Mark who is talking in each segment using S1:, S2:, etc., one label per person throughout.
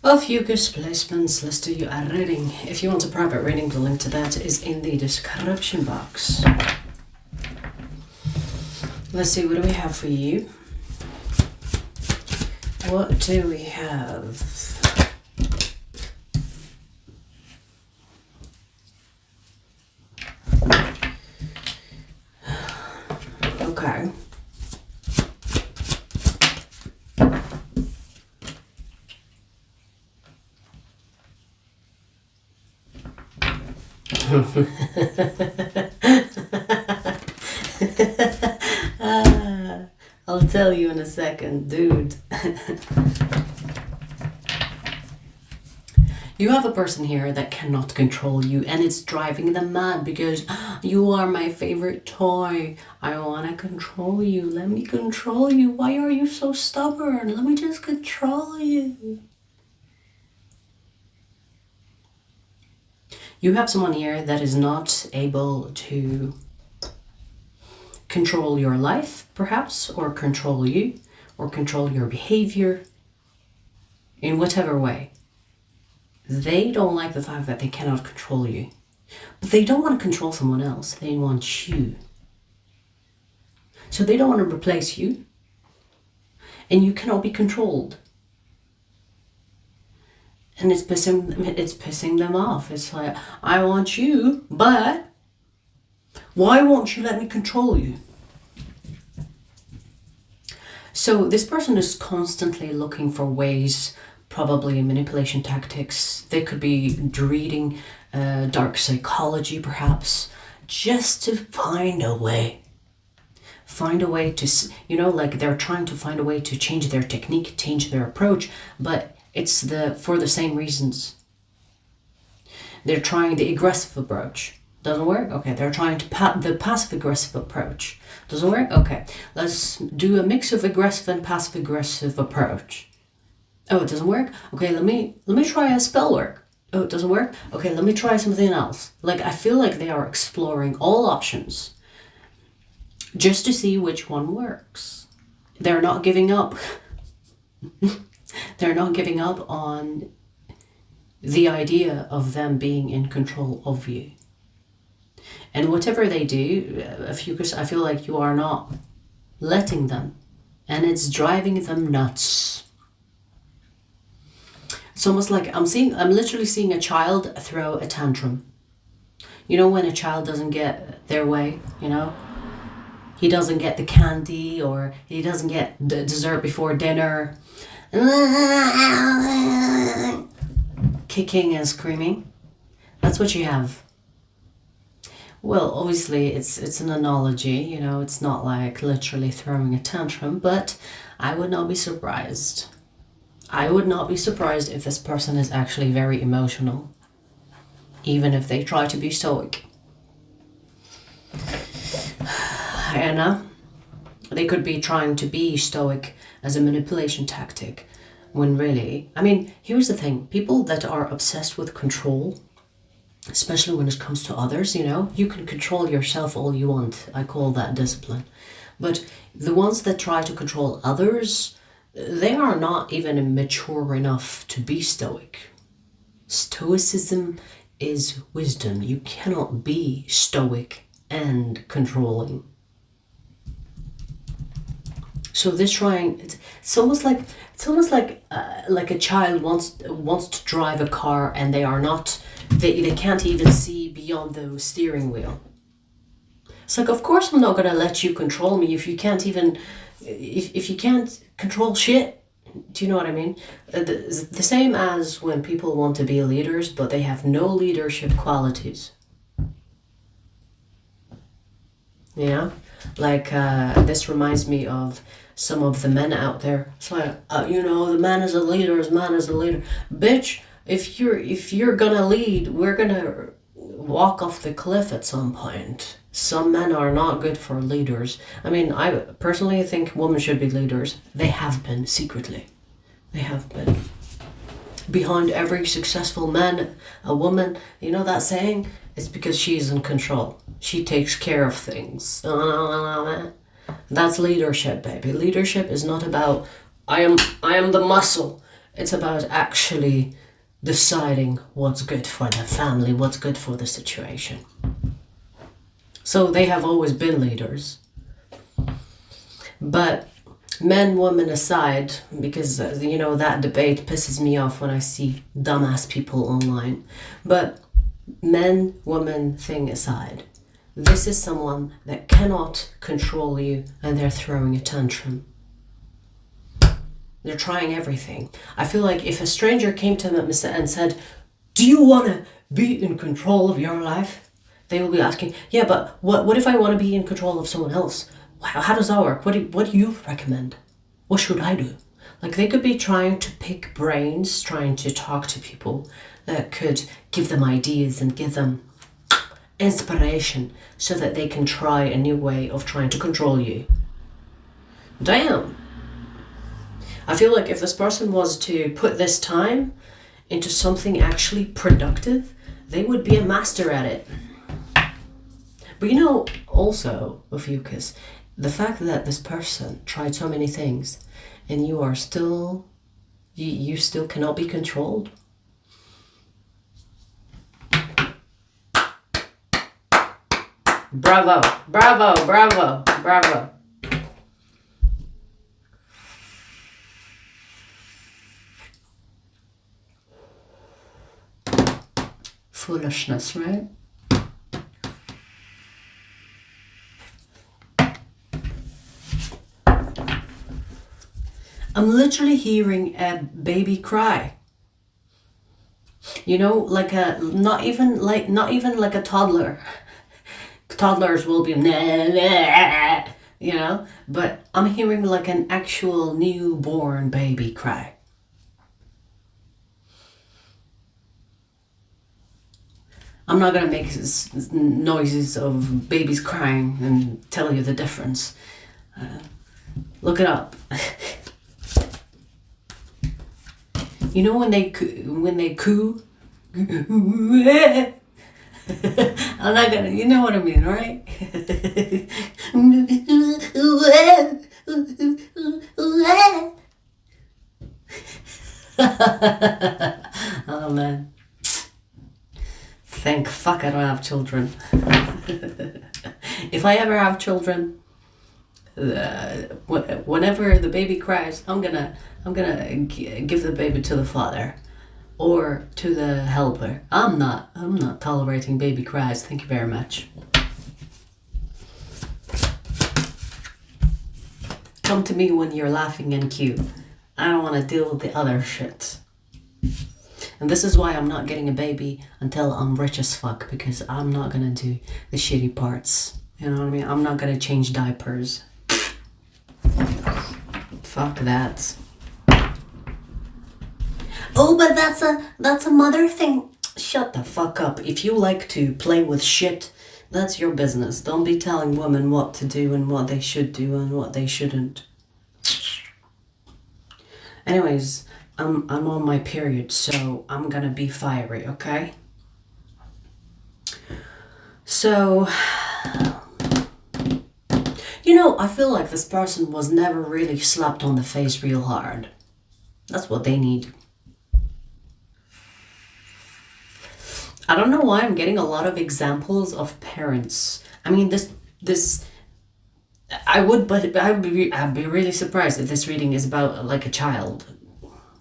S1: Ophiuchus placements, let's do you a reading. If you want a private reading, the link to that is in the description box. Let's see, what do we have for you? What do we have? Okay. I'll tell you in a second, dude. You have a person here that cannot control you, and it's driving them mad because you are my favorite toy. I want to control you. Let me control you. Why are you so stubborn? Let me just control you. You have someone here that is not able to control your life, perhaps, or control you, or control your behavior in whatever way. They don't like the fact that they cannot control you. But they don't want to control someone else. They want you. So they don't want to replace you. And you cannot be controlled. And it's pissing them off. It's like, I want you, but why won't you let me control you? So this person is constantly looking for ways, probably manipulation tactics. They could be reading dark psychology, perhaps, just to find a way. Find a way to, like they're trying to find a way to change their technique, change their approach, but it's for the same reasons. They're trying the aggressive approach. Doesn't work? Okay, they're trying to the passive-aggressive approach. Doesn't work? Okay, let's do a mix of aggressive and passive-aggressive approach. Oh, it doesn't work? Okay, let me try a spell work. Oh, it doesn't work? Okay, let me try something else. Like, I feel like they are exploring all options just to see which one works. They're not giving up. They're not giving up on the idea of them being in control of you. And whatever they do, Ophiuchus, I feel like you are not letting them. And it's driving them nuts. It's almost like I'm literally seeing a child throw a tantrum. You know when a child doesn't get their way, He doesn't get the candy, or he doesn't get the dessert before dinner. Kicking and screaming. That's what you have. Well, obviously it's an analogy, it's not like literally throwing a tantrum, but I would not be surprised. I would not be surprised if this person is actually very emotional, even if they try to be stoic. Anna, they could be trying to be stoic as a manipulation tactic, when really, here's the thing, people that are obsessed with control, especially when it comes to others, you can control yourself all you want. I call that discipline. But the ones that try to control others, they are not even mature enough to be stoic. Stoicism is wisdom. You cannot be stoic and controlling. So this it's almost like a child wants to drive a car, and they can't even see beyond the steering wheel. It's like, of course I'm not gonna let you control me if you can't even if you can't control shit. Do you know what I mean? The same as when people want to be leaders, but they have no leadership qualities. This reminds me of some of the men out there. It's like, the man is a leader, Bitch, if you're gonna lead, we're gonna walk off the cliff at some point. Some men are not good for leaders. I personally think women should be leaders. They have been, secretly. They have been. Behind every successful man, a woman, that saying? It's because she's in control. She takes care of things. That's leadership, baby. Leadership is not about, I am the muscle, It's about actually deciding what's good for the family, what's good for the situation. So they have always been leaders. But men, women aside, because, that debate pisses me off when I see dumbass people online. But men, woman thing aside, this is someone that cannot control you and they're throwing a tantrum. They're trying everything. I feel like if a stranger came to them and said, do you want to be in control of your life? They will be asking, yeah, but what if I want to be in control of someone else? How does that work? What do you recommend? What should I do? Like, they could be trying to pick brains, trying to talk to people that could give them ideas and give them inspiration so that they can try a new way of trying to control you. Damn. I feel like if this person was to put this time into something actually productive, they would be a master at it. But also, Ophiuchus, the fact that this person tried so many things and you are still, you still cannot be controlled. Bravo, bravo, bravo, bravo. Foolishness, right? I'm literally hearing a baby cry. Like not even like a toddler. Toddlers will be but I'm hearing like an actual newborn baby cry. I'm not gonna make noises of babies crying and tell you the difference. Look it up. When they coo. I'm not gonna, you know what I mean, right? Oh man. Thank fuck I don't have children. If I ever have children, whenever the baby cries, I'm gonna give the baby to the father or to the helper. I'm not tolerating baby cries. Thank you very much. Come to me when you're laughing and cute. I don't want to deal with the other shit. And this is why I'm not getting a baby until I'm rich as fuck, because I'm not gonna do the shitty parts. You know what I mean? I'm not gonna change diapers. Fuck that. Oh, but that's a mother thing. Shut the fuck up. If you like to play with shit, that's your business. Don't be telling women what to do and what they should do and what they shouldn't. Anyways, I'm on my period, so I'm gonna be fiery, okay? So, I feel like this person was never really slapped on the face real hard. That's what they need. I don't know why I'm getting a lot of examples of parents. I mean, I'd be really surprised if this reading is about like a child.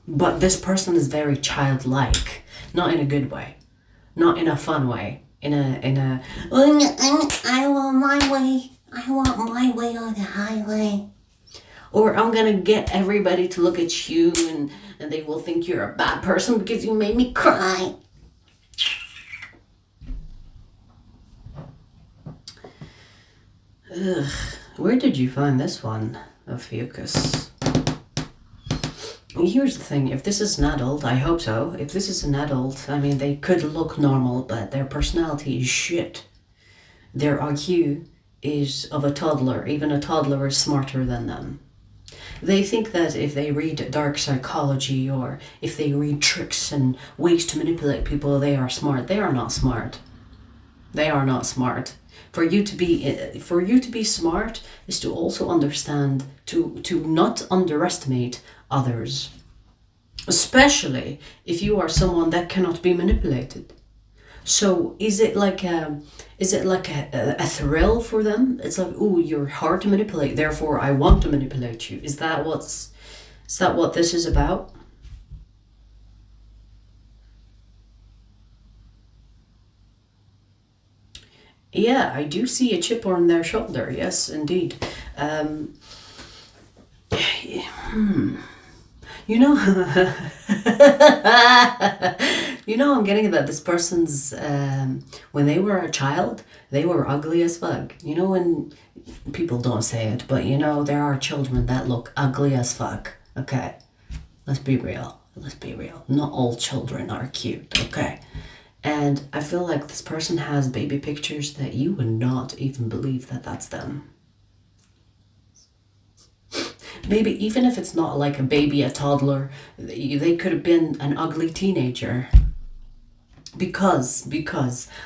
S1: But this person is very childlike, not in a good way, not in a fun way, in a I want my way. I want my way on the highway. Or I'm gonna get everybody to look at you and they will think you're a bad person because you made me cry. Ugh, where did you find this one, Ophiuchus? Here's the thing, if this is an adult, I hope so. If this is an adult, I mean, they could look normal, but their personality is shit. Their IQ is of a toddler. Even a toddler is smarter than them. They think that if they read dark psychology or if they read tricks and ways to manipulate people, they are smart. They are not smart. They are not smart. For you to be smart is to also understand, to not underestimate others. especially if you are someone that cannot be manipulated. So is it like a thrill for them? It's like, oh, you're hard to manipulate, therefore I want to manipulate you. Is that what this is about? Yeah, I do see a chip on their shoulder. Yes, indeed. Um, you know, you know, I'm getting that this person's when they were a child, they were ugly as fuck. You know, when people don't say it, but you know, there are children that look ugly as fuck. Okay, let's be real. Let's be real. Not all children are cute. Okay. And I feel like this person has baby pictures that you would not even believe that that's them. Maybe even if it's not like a baby, a toddler, they could have been an ugly teenager. Because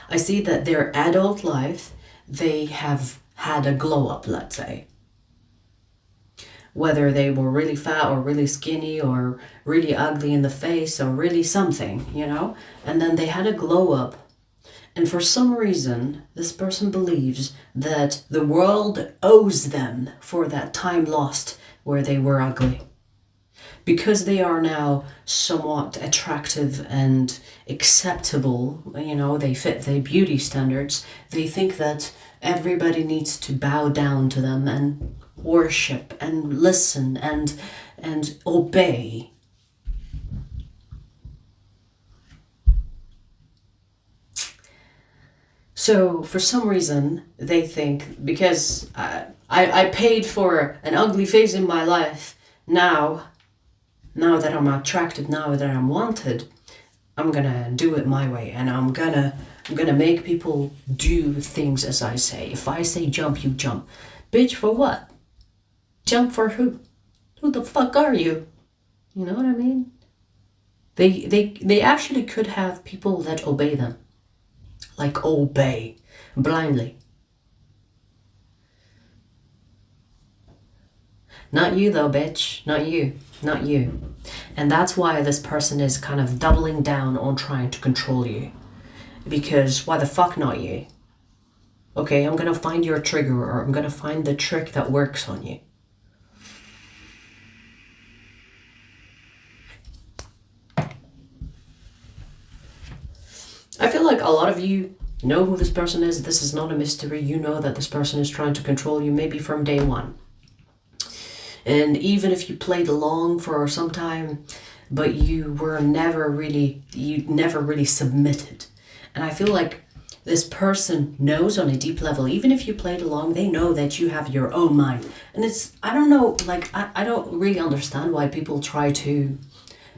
S1: I see that their adult life, they have had a glow up, let's say. Whether they were really fat or really skinny or really ugly in the face or really something, you know? And then they had a glow up. And for some reason, this person believes that the world owes them for that time lost where they were ugly. Because they are now somewhat attractive and acceptable, you know, they fit their beauty standards, they think that everybody needs to bow down to them and worship and listen and obey. So for some reason they think, because I paid for an ugly face in my life, now that I'm attractive, now that I'm wanted, I'm gonna do it my way, and I'm gonna make people do things as I say. If I say jump, you jump. Bitch, for what? Jump for who? Who the fuck are you? You know what I mean? They actually could have people that obey them. Like obey blindly. Not you though, bitch. Not you. Not you. And that's why this person is kind of doubling down on trying to control you. Because why the fuck not you? Okay, I'm gonna find your trigger, or I'm gonna find the trick that works on you. I feel like a lot of you know who this person is. This is not a mystery. You know that this person is trying to control you maybe from day one. And even if you played along for some time, but you never really submitted. And I feel like this person knows on a deep level, even if you played along, they know that you have your own mind. And I don't know, like, I don't really understand why people try to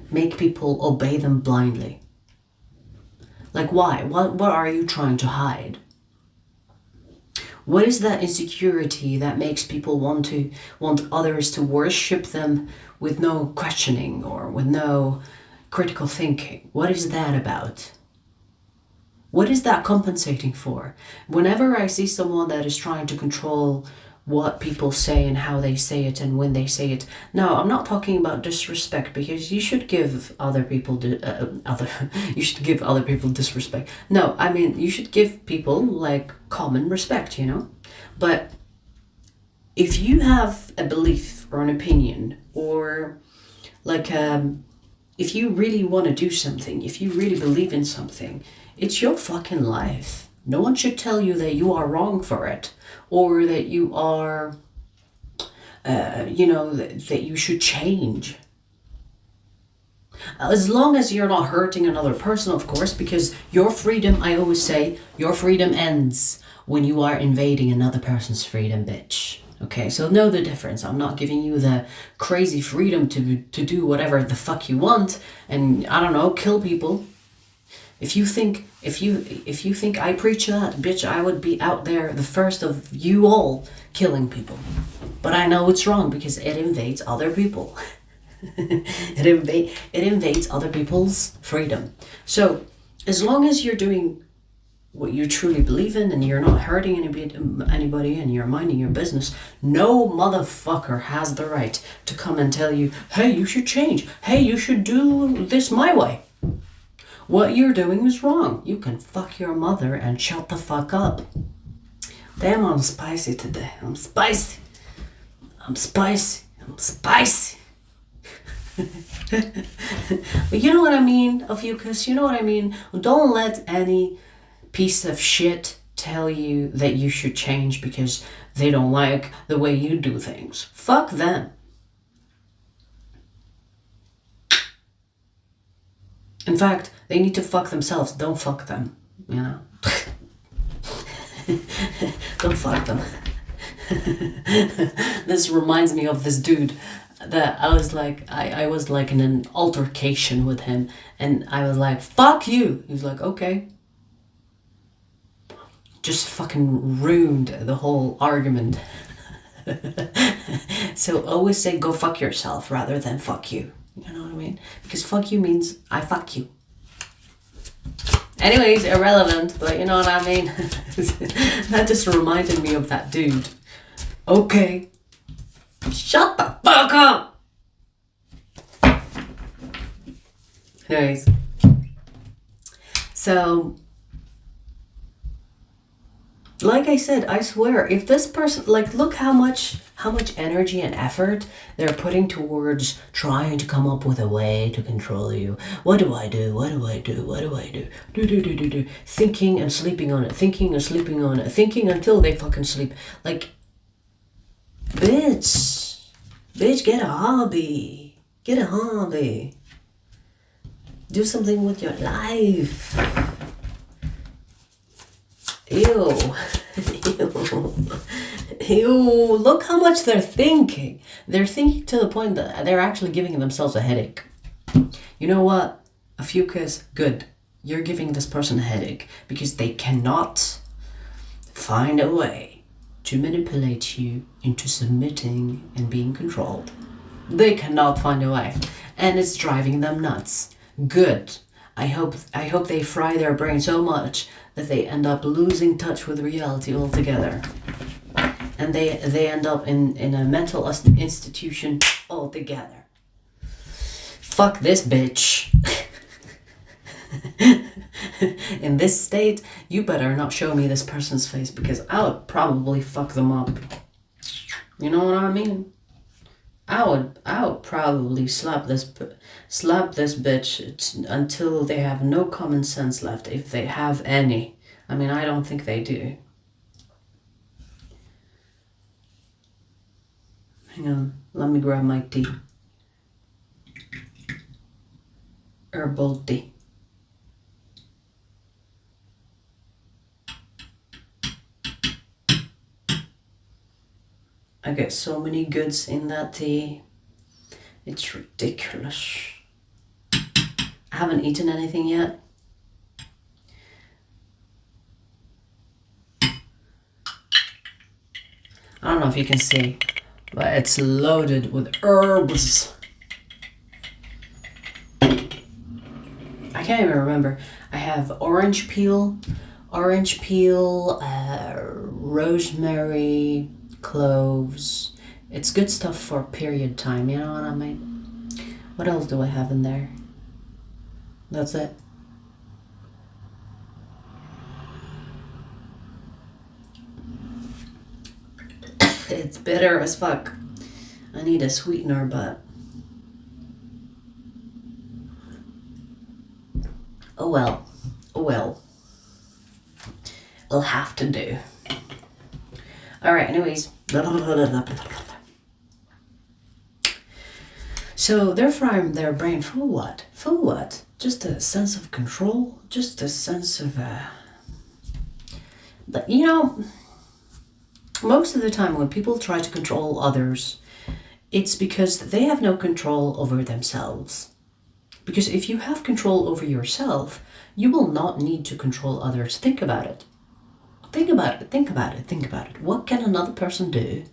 S1: make people obey them blindly. Like, why? What are you trying to hide? What is that insecurity that makes people want others to worship them with no questioning or with no critical thinking? What is that about? What is that compensating for? Whenever I see someone that is trying to control what people say and how they say it and when they say it. No, I'm not talking about disrespect, because you should give other people you should give other people disrespect. No, I mean you should give people like common respect, you know. But if you have a belief or an opinion, or like if you really want to do something, if you really believe in something, it's your fucking life. No one should tell you that you are wrong for it, or that you are, that you should change. As long as you're not hurting another person, of course, because your freedom, I always say, your freedom ends when you are invading another person's freedom, bitch. Okay, so know the difference. I'm not giving you the crazy freedom to do whatever the fuck you want and, I don't know, kill people. If you think I preach that, bitch, I would be out there, the first of you all, killing people. But I know it's wrong because it invades other people. It invades other people's freedom. So as long as you're doing what you truly believe in, and you're not hurting anybody, and you're minding your business, no motherfucker has the right to come and tell you, hey, you should change. Hey, you should do this my way. What you're doing is wrong. You can fuck your mother and shut the fuck up. Damn, I'm spicy today. I'm spicy. I'm spicy. I'm spicy. But you know what I mean, Ophiuchus? You know what I mean? Don't let any piece of shit tell you that you should change because they don't like the way you do things. Fuck them. In fact, they need to fuck themselves. Don't fuck them, you know? Don't fuck them. This reminds me of this dude that I was like, I was like in an altercation with him, and I was like, fuck you. He was like, okay. Just fucking ruined the whole argument. So always say go fuck yourself rather than fuck you. You know what I mean? Because fuck you means I fuck you. Anyways, irrelevant, but you know what I mean? That just reminded me of that dude. Okay. Shut the fuck up! Anyways. So, like I said, I swear, if this person, like, look how much energy and effort they're putting towards trying to come up with a way to control you. What do I do? What do I do? What do I do? Do. Thinking and sleeping on it. Thinking and sleeping on it. Thinking until they fucking sleep. Like, bitch, get a hobby. Get a hobby. Do something with your life. Ew. Ew, look how much they're thinking. They're thinking to the point that they're actually giving themselves a headache. You know what? Ophiuchus, good. You're giving this person a headache because they cannot find a way to manipulate you into submitting and being controlled. They cannot find a way. And it's driving them nuts. Good. I hope they fry their brain so much that they end up losing touch with reality altogether. And they end up in a mental institution altogether. Fuck this bitch. In this state, you better not show me this person's face because I would probably fuck them up. You know what I mean? I would probably slap this bitch until they have no common sense left, if they have any. I mean, I don't think they do. Hang on, let me grab my tea. Herbal tea. I get so many goods in that tea. It's ridiculous. I haven't eaten anything yet. I don't know if you can see, but it's loaded with herbs. I can't even remember. I have orange peel, rosemary, cloves. It's good stuff for period time, you know what I mean? What else do I have in there? That's it. It's bitter as fuck. I need a sweetener, but oh well. It'll have to do. Alright, anyways. So they're frying their brain for what? For what? Just a sense of control? Just a sense of But you know, most of the time when people try to control others, it's because they have no control over themselves. Because if you have control over yourself, you will not need to control others. Think about it. Think about it. What can another person do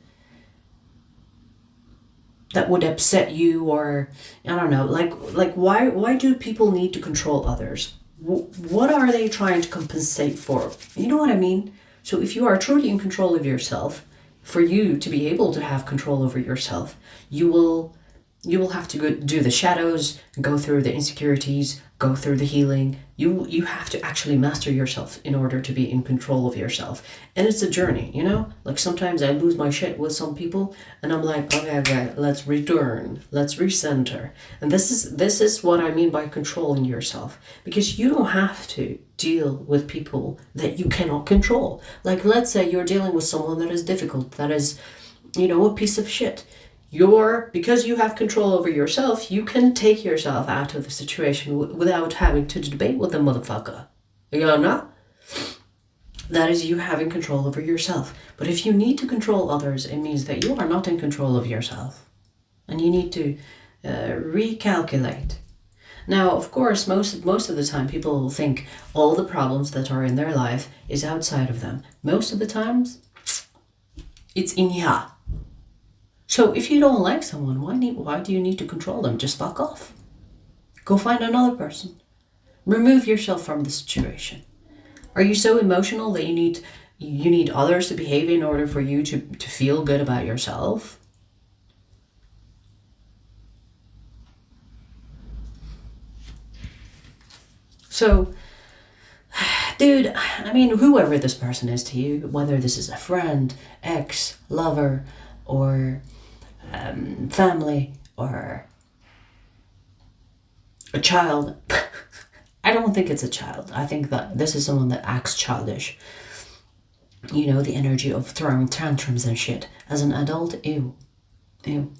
S1: that would upset you, or I don't know, like why do people need to control others? What are they trying to compensate for? You know what I mean? So if you are truly in control of yourself, for you to be able to have control over yourself, you will have to do the shadows, go through the insecurities, go through the healing. You have to actually master yourself in order to be in control of yourself. And it's a journey, you know? Like sometimes I lose my shit with some people and I'm like, okay, let's return, let's recenter. And this is what I mean by controlling yourself. Because you don't have to deal with people that you cannot control. Like let's say you're dealing with someone that is difficult, that is, a piece of shit. Because you have control over yourself, you can take yourself out of the situation without having to debate with the motherfucker. You know? That is you having control over yourself. But if you need to control others, it means that you are not in control of yourself. And you need to recalculate. Now, of course, most of the time people think all the problems that are in their life is outside of them. Most of the times, it's in ya. So if you don't like someone, why do you need to control them? Just fuck off. Go find another person. Remove yourself from the situation. Are you so emotional that you need others to behave in order for you to feel good about yourself? So, dude, I mean, whoever this person is to you, whether this is a friend, ex, lover, or family, or a child. I don't think it's a child. I think that this is someone that acts childish. The energy of throwing tantrums and shit. As an adult, ew. Ew.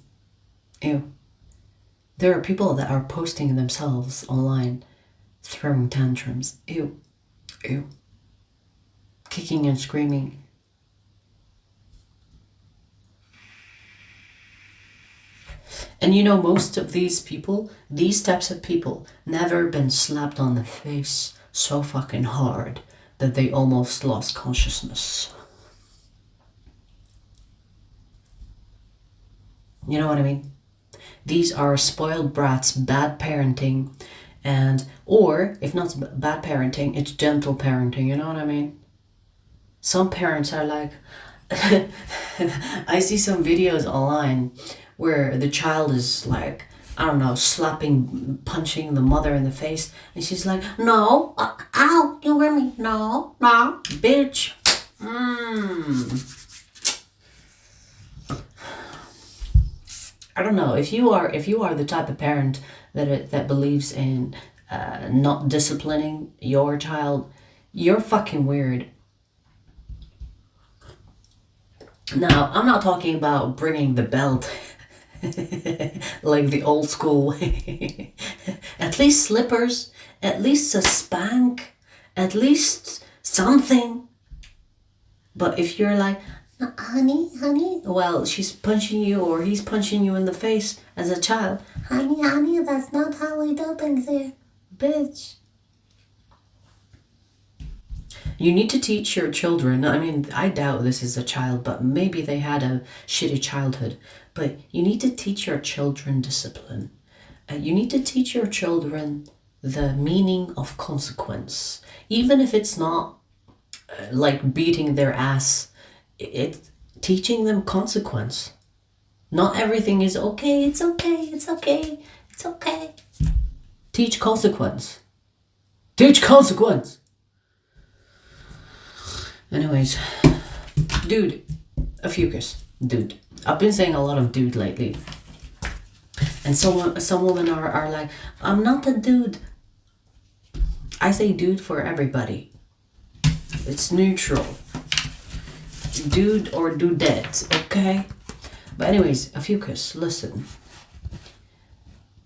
S1: Ew. There are people that are posting themselves online throwing tantrums. Ew. Ew. Kicking and screaming. And most of these types of people, never been slapped on the face so fucking hard that they almost lost consciousness. You know what I mean? These are spoiled brats, bad parenting, or if not bad parenting, it's gentle parenting, you know what I mean? Some parents are like, I see some videos online where the child is like, I don't know, punching the mother in the face. And she's like, no, ow, you hear me? No, bitch. I don't know, if you are the type of parent that believes in not disciplining your child, you're fucking weird. Now, I'm not talking about bringing the belt like the old school way. At least slippers, at least a spank, at least something. But if you're like, honey, well, she's punching you or he's punching you in the face as a child. Honey, that's not how we do things here, bitch. You need to teach your children. I mean, I doubt this is a child, but maybe they had a shitty childhood. But you need to teach your children discipline. You need to teach your children the meaning of consequence. Even if it's not like beating their ass, it's teaching them consequence. Not everything is okay, it's okay. Teach consequence. Anyways, dude, Ophiuchus, dude. I've been saying a lot of dude lately. And some women are like, I'm not a dude. I say dude for everybody. It's neutral. Dude or dudette, okay? But anyways, Ophiuchus, listen.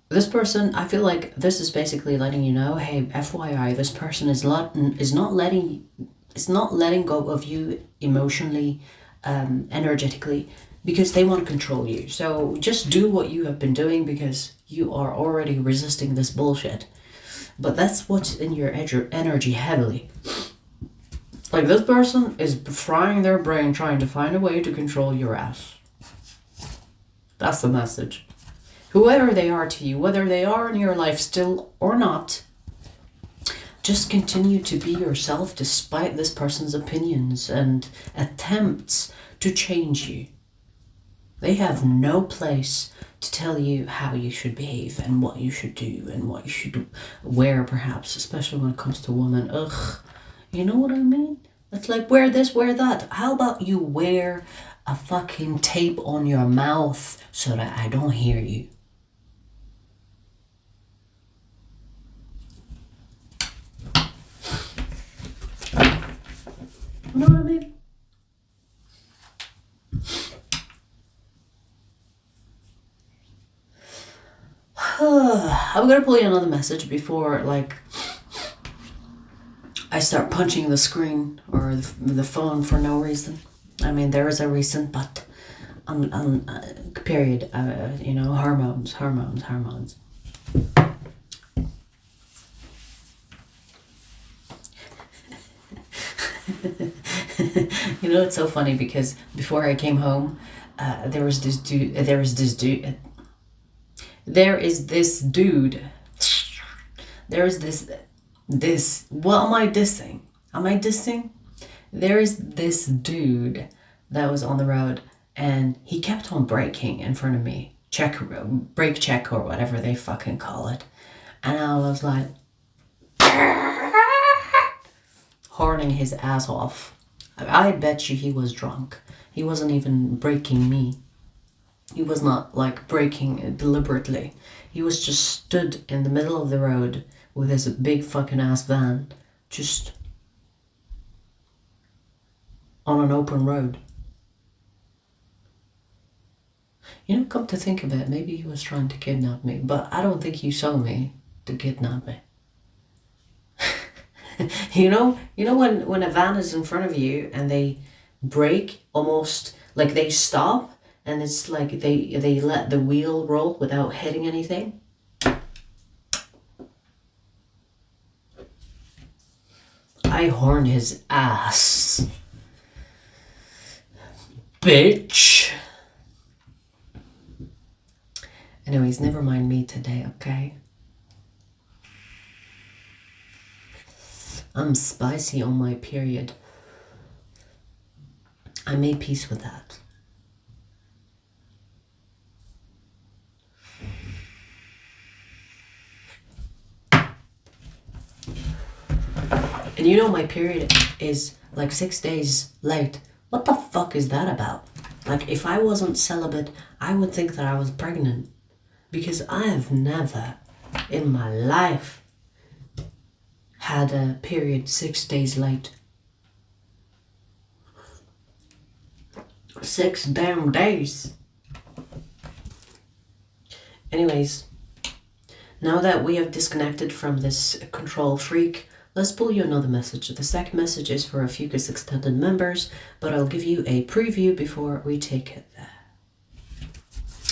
S1: This person, I feel like this is basically letting you know, hey, FYI, this person is not letting go of you emotionally, energetically, because they want to control you. So just do what you have been doing because you are already resisting this bullshit. But that's what's in your energy heavily. Like this person is frying their brain trying to find a way to control your ass. That's the message. Whoever they are to you, whether they are in your life still or not, Just continue to be yourself despite this person's opinions and attempts to change you. They have no place to tell you how you should behave and what you should do and what you should wear, perhaps, especially when it comes to women. Ugh, you know what I mean? It's like, wear this, wear that. How about you wear a fucking tape on your mouth so that I don't hear you? You know what I mean? I'm gonna play another message before, like, I start punching the screen or the phone for no reason. I mean, there is a reason, but period. You know, hormones. You know, it's so funny because before I came home, there is this dude. What am I dissing? There is this dude that was on the road and he kept on braking in front of me. Brake check or whatever they fucking call it. And I was like, horning his ass off. I bet you he was drunk. He wasn't even braking me. He was not like braking deliberately. He was just stood in the middle of the road with his big fucking ass van, just on an open road. You know, come to think of it, maybe he was trying to kidnap me, but I don't think he saw me to kidnap me. You know when a van is in front of you and they brake, almost like they stop, and it's like they let the wheel roll without hitting anything. I horned his ass. Bitch. Anyways, never mind me today, okay? I'm spicy on my period. I made peace with that. And you know my period is like 6 days late. What the fuck is that about? Like, if I wasn't celibate, I would think that I was pregnant. Because I have never in my life had a period 6 days late. 6 damn days. Anyways, now that we have disconnected from this control freak, let's pull you another message. The second message is for Ophiuchus extended members, but I'll give you a preview before we take it there.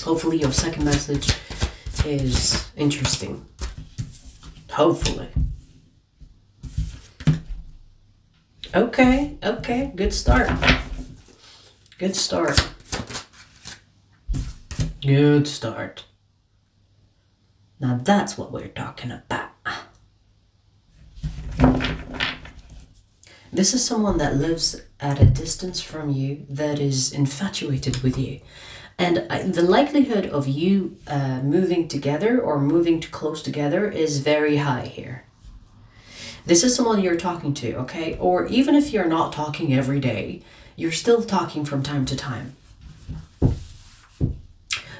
S1: Hopefully your second message is interesting. Hopefully. Okay, good start. Good start. Now that's what we're talking about. This is someone that lives at a distance from you, that is infatuated with you. And the likelihood of you moving together or moving too close together is very high here. This is someone you're talking to, okay? Or even if you're not talking every day, you're still talking from time to time.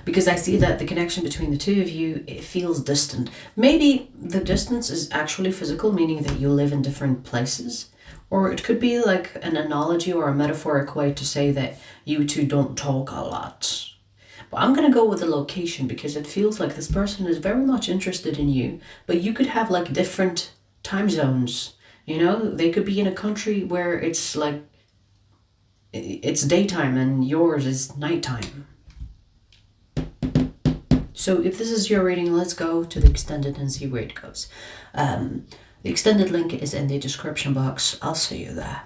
S1: Because I see that the connection between the two of you, it feels distant. Maybe the distance is actually physical, meaning that you live in different places. Or it could be like an analogy or a metaphoric way to say that you two don't talk a lot. But I'm going to go with the location because it feels like this person is very much interested in you, but you could have like different time zones. You know, they could be in a country where it's like, it's daytime and yours is nighttime. So if this is your reading, let's go to the extended and see where it goes. The extended link is in the description box. I'll see you there.